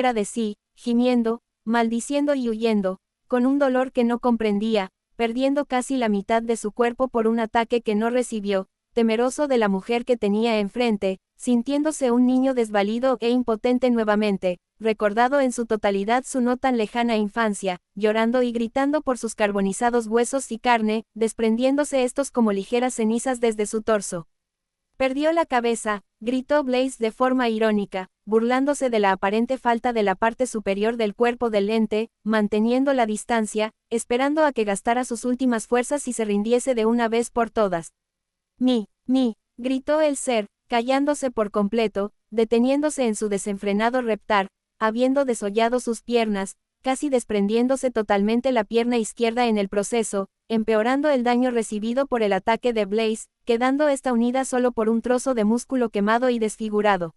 fuera de sí, gimiendo, maldiciendo y huyendo, con un dolor que no comprendía, perdiendo casi la mitad de su cuerpo por un ataque que no recibió, temeroso de la mujer que tenía enfrente, sintiéndose un niño desvalido e impotente nuevamente, recordado en su totalidad su no tan lejana infancia, llorando y gritando por sus carbonizados huesos y carne, desprendiéndose estos como ligeras cenizas desde su torso. Perdió la cabeza, gritó Blaze de forma irónica, burlándose de la aparente falta de la parte superior del cuerpo del ente, manteniendo la distancia, esperando a que gastara sus últimas fuerzas y se rindiese de una vez por todas. Gritó el ser, callándose por completo, deteniéndose en su desenfrenado reptar, habiendo desollado sus piernas, casi desprendiéndose totalmente la pierna izquierda en el proceso, empeorando el daño recibido por el ataque de Blaze, quedando esta unida solo por un trozo de músculo quemado y desfigurado.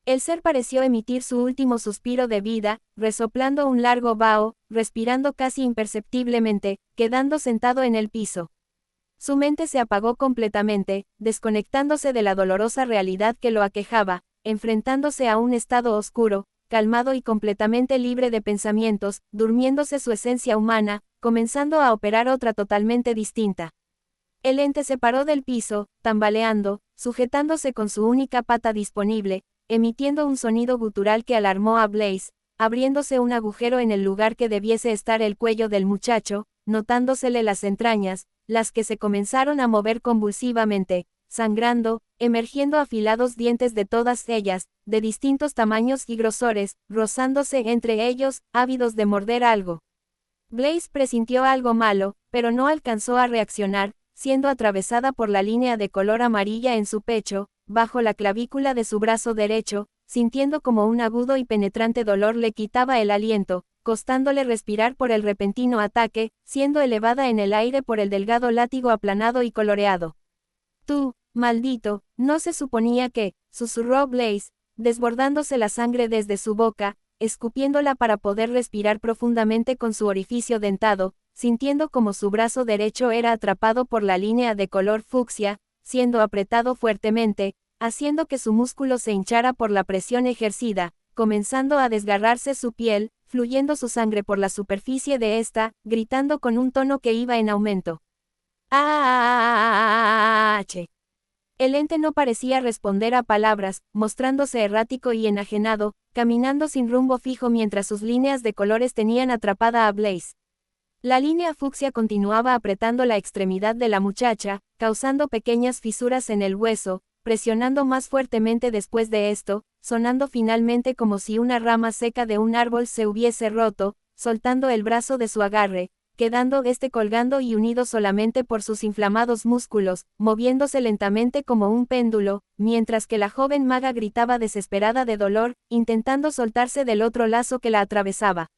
El ser pareció emitir su último suspiro de vida, resoplando un largo vaho, respirando casi imperceptiblemente, quedando sentado en el piso. Su mente se apagó completamente, desconectándose de la dolorosa realidad que lo aquejaba, enfrentándose a un estado oscuro, calmado y completamente libre de pensamientos, durmiéndose su esencia humana, comenzando a operar otra totalmente distinta. El ente se paró del piso, tambaleando, sujetándose con su única pata disponible, emitiendo un sonido gutural que alarmó a Blaze, abriéndose un agujero en el lugar que debiese estar el cuello del muchacho, notándosele las entrañas, las que se comenzaron a mover convulsivamente, sangrando, emergiendo afilados dientes de todas ellas, de distintos tamaños y grosores, rozándose entre ellos, ávidos de morder algo. Blaze presintió algo malo, pero no alcanzó a reaccionar, siendo atravesada por la línea de color amarilla en su pecho, bajo la clavícula de su brazo derecho, sintiendo como un agudo y penetrante dolor le quitaba el aliento, costándole respirar por el repentino ataque, siendo elevada en el aire por el delgado látigo aplanado y coloreado. «Tú, maldito, no se suponía que», susurró Blaze, desbordándose la sangre desde su boca, escupiéndola para poder respirar profundamente con su orificio dentado, sintiendo como su brazo derecho era atrapado por la línea de color fucsia, siendo apretado fuertemente, haciendo que su músculo se hinchara por la presión ejercida, comenzando a desgarrarse su piel, fluyendo su sangre por la superficie de esta, gritando con un tono que iba en aumento. ¡Ah! El ente no parecía responder a palabras, mostrándose errático y enajenado, caminando sin rumbo fijo mientras sus líneas de colores tenían atrapada a Blaze. La línea fucsia continuaba apretando la extremidad de la muchacha, causando pequeñas fisuras en el hueso, presionando más fuertemente después de esto, sonando finalmente como si una rama seca de un árbol se hubiese roto, soltando el brazo de su agarre, quedando este colgando y unido solamente por sus inflamados músculos, moviéndose lentamente como un péndulo, mientras que la joven maga gritaba desesperada de dolor, intentando soltarse del otro lazo que la atravesaba.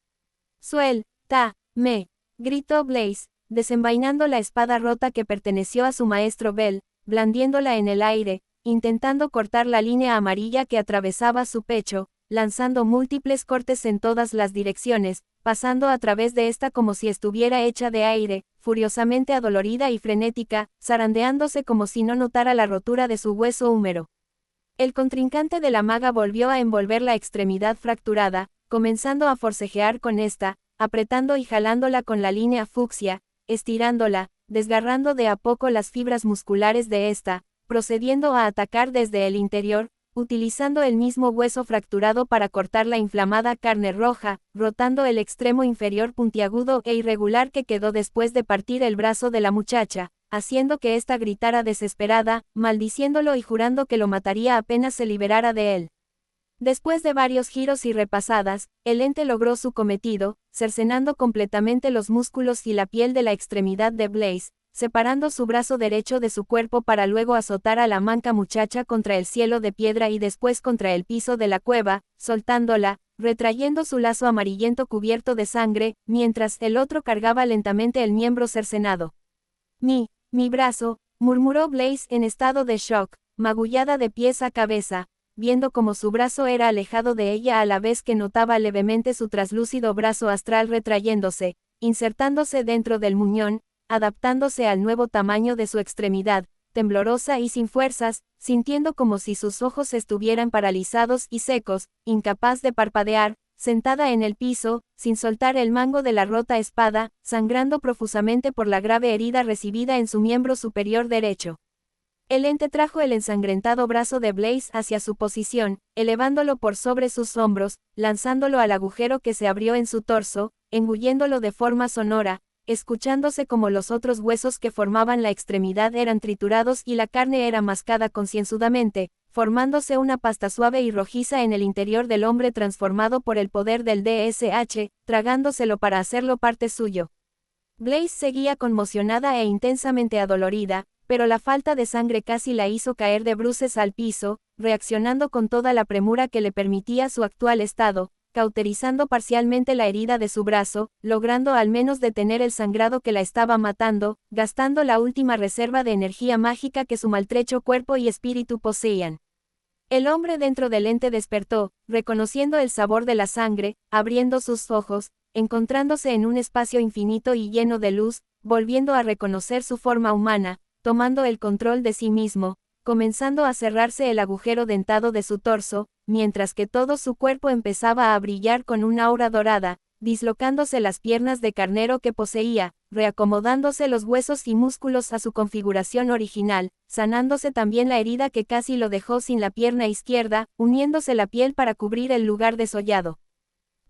«Suelta-me», gritó Blaze, desenvainando la espada rota que perteneció a su maestro Bell, blandiéndola en el aire, intentando cortar la línea amarilla que atravesaba su pecho, lanzando múltiples cortes en todas las direcciones, pasando a través de esta como si estuviera hecha de aire, furiosamente adolorida y frenética, zarandeándose como si no notara la rotura de su hueso húmero. El contrincante de la maga volvió a envolver la extremidad fracturada, comenzando a forcejear con esta, apretando y jalándola con la línea fucsia, estirándola, desgarrando de a poco las fibras musculares de esta, procediendo a atacar desde el interior, utilizando el mismo hueso fracturado para cortar la inflamada carne roja, rotando el extremo inferior puntiagudo e irregular que quedó después de partir el brazo de la muchacha, haciendo que ésta gritara desesperada, maldiciéndolo y jurando que lo mataría apenas se liberara de él. Después de varios giros y repasadas, el ente logró su cometido, cercenando completamente los músculos y la piel de la extremidad de Blaze, separando su brazo derecho de su cuerpo para luego azotar a la manca muchacha contra el cielo de piedra y después contra el piso de la cueva, soltándola, retrayendo su lazo amarillento cubierto de sangre, mientras el otro cargaba lentamente el miembro cercenado. Mi brazo, murmuró Blaze en estado de shock, magullada de pies a cabeza, viendo cómo su brazo era alejado de ella a la vez que notaba levemente su traslúcido brazo astral retrayéndose, insertándose dentro del muñón, adaptándose al nuevo tamaño de su extremidad, temblorosa y sin fuerzas, sintiendo como si sus ojos estuvieran paralizados y secos, incapaz de parpadear, sentada en el piso, sin soltar el mango de la rota espada, sangrando profusamente por la grave herida recibida en su miembro superior derecho. El ente trajo el ensangrentado brazo de Blaze hacia su posición, elevándolo por sobre sus hombros, lanzándolo al agujero que se abrió en su torso, engulléndolo de forma sonora, escuchándose como los otros huesos que formaban la extremidad eran triturados y la carne era mascada concienzudamente, formándose una pasta suave y rojiza en el interior del hombre transformado por el poder del DSH, tragándoselo para hacerlo parte suyo. Blaze seguía conmocionada e intensamente adolorida, pero la falta de sangre casi la hizo caer de bruces al piso, reaccionando con toda la premura que le permitía su actual estado, cauterizando parcialmente la herida de su brazo, logrando al menos detener el sangrado que la estaba matando, gastando la última reserva de energía mágica que su maltrecho cuerpo y espíritu poseían. El hombre dentro del ente despertó, reconociendo el sabor de la sangre, abriendo sus ojos, encontrándose en un espacio infinito y lleno de luz, volviendo a reconocer su forma humana, tomando el control de sí mismo, comenzando a cerrarse el agujero dentado de su torso, mientras que todo su cuerpo empezaba a brillar con una aura dorada, dislocándose las piernas de carnero que poseía, reacomodándose los huesos y músculos a su configuración original, sanándose también la herida que casi lo dejó sin la pierna izquierda, uniéndose la piel para cubrir el lugar desollado.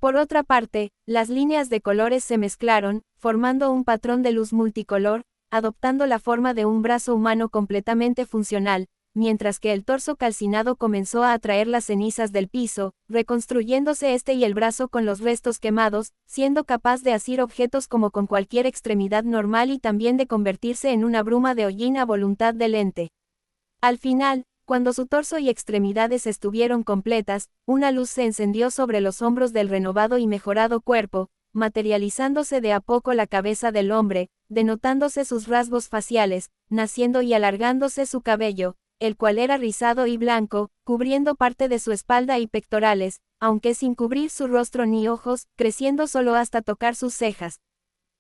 Por otra parte, las líneas de colores se mezclaron, formando un patrón de luz multicolor, adoptando la forma de un brazo humano completamente funcional, mientras que el torso calcinado comenzó a atraer las cenizas del piso, reconstruyéndose este y el brazo con los restos quemados, siendo capaz de asir objetos como con cualquier extremidad normal y también de convertirse en una bruma de hollín a voluntad del ente. Al final, cuando su torso y extremidades estuvieron completas, una luz se encendió sobre los hombros del renovado y mejorado cuerpo, materializándose de a poco la cabeza del hombre, denotándose sus rasgos faciales, naciendo y alargándose su cabello, el cual era rizado y blanco, cubriendo parte de su espalda y pectorales, aunque sin cubrir su rostro ni ojos, creciendo solo hasta tocar sus cejas.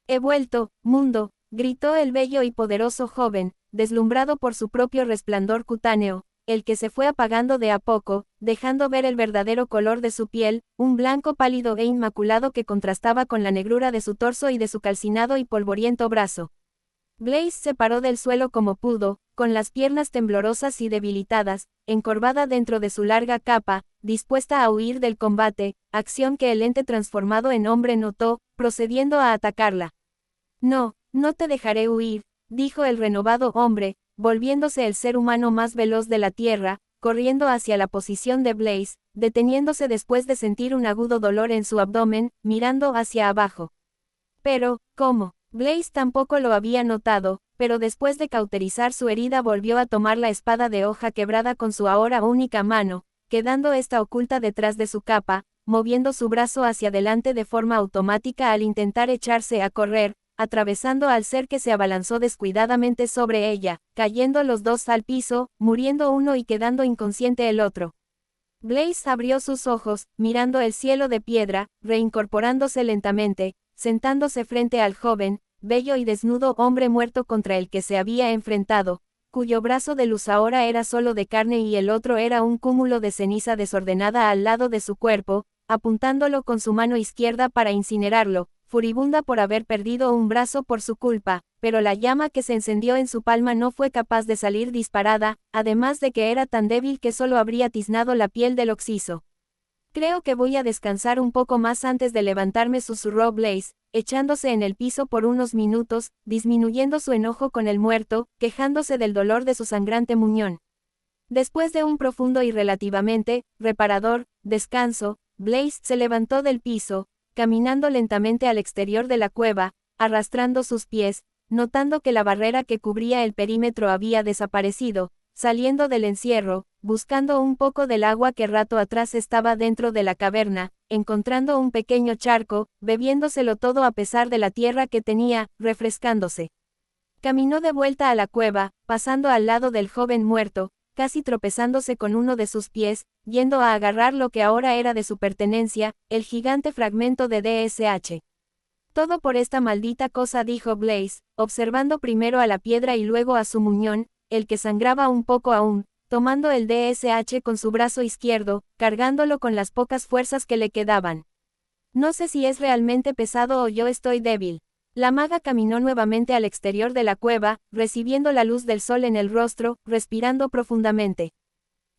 «He vuelto, mundo», gritó el bello y poderoso joven, deslumbrado por su propio resplandor cutáneo, el que se fue apagando de a poco, dejando ver el verdadero color de su piel, un blanco pálido e inmaculado que contrastaba con la negrura de su torso y de su calcinado y polvoriento brazo. Blaze se paró del suelo como pudo, con las piernas temblorosas y debilitadas, encorvada dentro de su larga capa, dispuesta a huir del combate, acción que el ente transformado en hombre notó, procediendo a atacarla. «No, no te dejaré huir», dijo el renovado hombre, volviéndose el ser humano más veloz de la tierra, corriendo hacia la posición de Blaze, deteniéndose después de sentir un agudo dolor en su abdomen, mirando hacia abajo. Pero, ¿cómo? Blaze tampoco lo había notado, pero después de cauterizar su herida volvió a tomar la espada de hoja quebrada con su ahora única mano, quedando esta oculta detrás de su capa, moviendo su brazo hacia adelante de forma automática al intentar echarse a correr, atravesando al ser que se abalanzó descuidadamente sobre ella, cayendo los dos al piso, muriendo uno y quedando inconsciente el otro. Blaze abrió sus ojos, mirando el cielo de piedra, reincorporándose lentamente, sentándose frente al joven, bello y desnudo hombre muerto contra el que se había enfrentado, cuyo brazo de luz ahora era solo de carne y el otro era un cúmulo de ceniza desordenada al lado de su cuerpo, apuntándolo con su mano izquierda para incinerarlo, furibunda por haber perdido un brazo por su culpa, pero la llama que se encendió en su palma no fue capaz de salir disparada, además de que era tan débil que solo habría tiznado la piel del occiso. «Creo que voy a descansar un poco más antes de levantarme», susurró Blaze, echándose en el piso por unos minutos, disminuyendo su enojo con el muerto, quejándose del dolor de su sangrante muñón. Después de un profundo y relativamente reparador descanso, Blaze se levantó del piso, caminando lentamente al exterior de la cueva, arrastrando sus pies, notando que la barrera que cubría el perímetro había desaparecido, saliendo del encierro, buscando un poco del agua que rato atrás estaba dentro de la caverna, encontrando un pequeño charco, bebiéndoselo todo a pesar de la tierra que tenía, refrescándose. Caminó de vuelta a la cueva, pasando al lado del joven muerto, casi tropezándose con uno de sus pies, yendo a agarrar lo que ahora era de su pertenencia, el gigante fragmento de DSH. Todo por esta maldita cosa, dijo Blaze, observando primero a la piedra y luego a su muñón, el que sangraba un poco aún, tomando el DSH con su brazo izquierdo, cargándolo con las pocas fuerzas que le quedaban. No sé si es realmente pesado o yo estoy débil. La maga caminó nuevamente al exterior de la cueva, recibiendo la luz del sol en el rostro, respirando profundamente.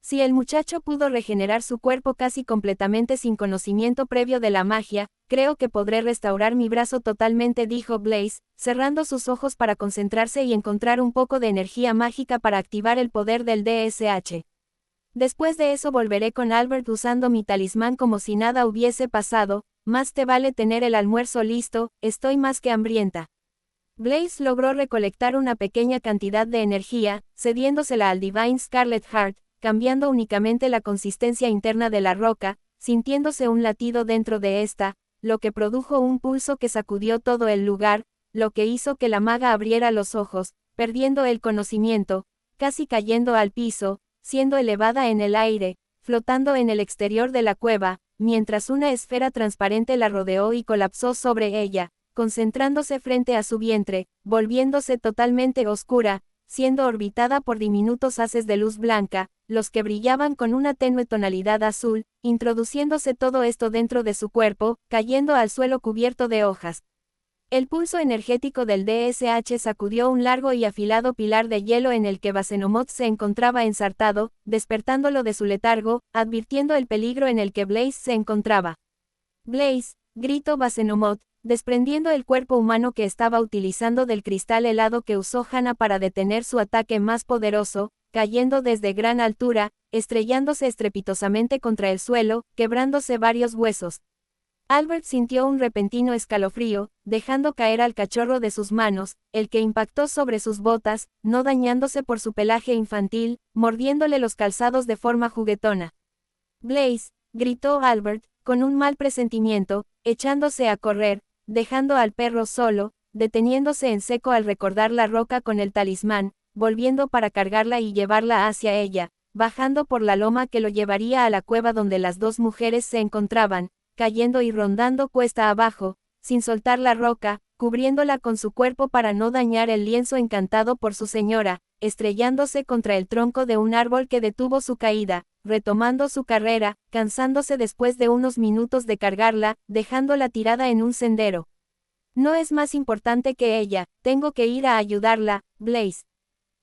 Si el muchacho pudo regenerar su cuerpo casi completamente sin conocimiento previo de la magia, creo que podré restaurar mi brazo totalmente, dijo Blaze, cerrando sus ojos para concentrarse y encontrar un poco de energía mágica para activar el poder del DSH. Después de eso volveré con Albert usando mi talismán como si nada hubiese pasado. Más te vale tener el almuerzo listo, estoy más que hambrienta. Blaze logró recolectar una pequeña cantidad de energía, cediéndosela al Divine Scarlet Heart, cambiando únicamente la consistencia interna de la roca, sintiéndose un latido dentro de esta, lo que produjo un pulso que sacudió todo el lugar, lo que hizo que la maga abriera los ojos, perdiendo el conocimiento, casi cayendo al piso, siendo elevada en el aire, flotando en el exterior de la cueva, mientras una esfera transparente la rodeó y colapsó sobre ella, concentrándose frente a su vientre, volviéndose totalmente oscura, siendo orbitada por diminutos haces de luz blanca, los que brillaban con una tenue tonalidad azul, introduciéndose todo esto dentro de su cuerpo, cayendo al suelo cubierto de hojas. El pulso energético del DSH sacudió un largo y afilado pilar de hielo en el que Basenomoth se encontraba ensartado, despertándolo de su letargo, advirtiendo el peligro en el que Blaze se encontraba. Blaze, gritó Basenomoth, desprendiendo el cuerpo humano que estaba utilizando del cristal helado que usó Hannah para detener su ataque más poderoso, cayendo desde gran altura, estrellándose estrepitosamente contra el suelo, quebrándose varios huesos. Albert sintió un repentino escalofrío, dejando caer al cachorro de sus manos, el que impactó sobre sus botas, no dañándose por su pelaje infantil, mordiéndole los calzados de forma juguetona. Blaze, gritó Albert, con un mal presentimiento, echándose a correr, dejando al perro solo, deteniéndose en seco al recordar la roca con el talismán, volviendo para cargarla y llevarla hacia ella, bajando por la loma que lo llevaría a la cueva donde las dos mujeres se encontraban, cayendo y rondando cuesta abajo, sin soltar la roca, cubriéndola con su cuerpo para no dañar el lienzo encantado por su señora, estrellándose contra el tronco de un árbol que detuvo su caída, retomando su carrera, cansándose después de unos minutos de cargarla, dejándola tirada en un sendero. No es más importante que ella, tengo que ir a ayudarla, Blaze.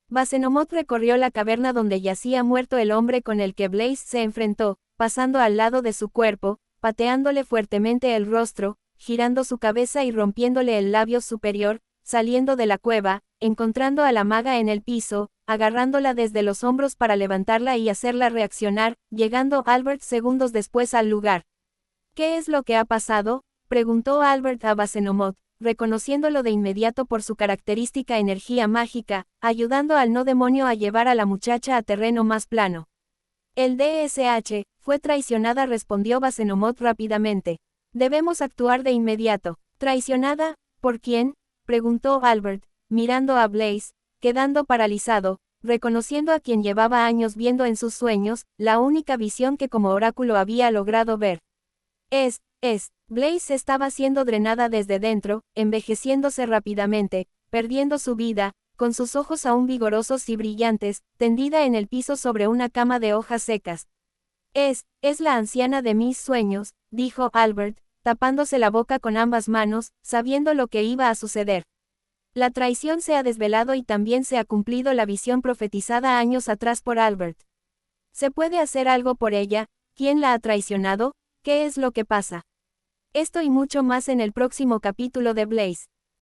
Basenomoth recorrió la caverna donde yacía muerto el hombre con el que Blaze se enfrentó, pasando al lado de su cuerpo, pateándole fuertemente el rostro, girando su cabeza y rompiéndole el labio superior, saliendo de la cueva, encontrando a la maga en el piso, agarrándola desde los hombros para levantarla y hacerla reaccionar, llegando Albert segundos después al lugar. ¿Qué es lo que ha pasado?, preguntó Albert a Basenomoth, reconociéndolo de inmediato por su característica energía mágica, ayudando al no demonio a llevar a la muchacha a terreno más plano. El DSH, fue traicionada, respondió Basenomoth rápidamente. Debemos actuar de inmediato. ¿Traicionada? ¿Por quién?, preguntó Albert, mirando a Blaze, quedando paralizado, reconociendo a quien llevaba años viendo en sus sueños, la única visión que como oráculo había logrado ver. Blaze estaba siendo drenada desde dentro, envejeciéndose rápidamente, perdiendo su vida, con sus ojos aún vigorosos y brillantes, tendida en el piso sobre una cama de hojas secas. Es la anciana de mis sueños, dijo Albert, tapándose la boca con ambas manos, sabiendo lo que iba a suceder. La traición se ha desvelado y también se ha cumplido la visión profetizada años atrás por Albert. ¿Se puede hacer algo por ella? ¿Quién la ha traicionado? ¿Qué es lo que pasa? Esto y mucho más en el próximo capítulo de Blaze.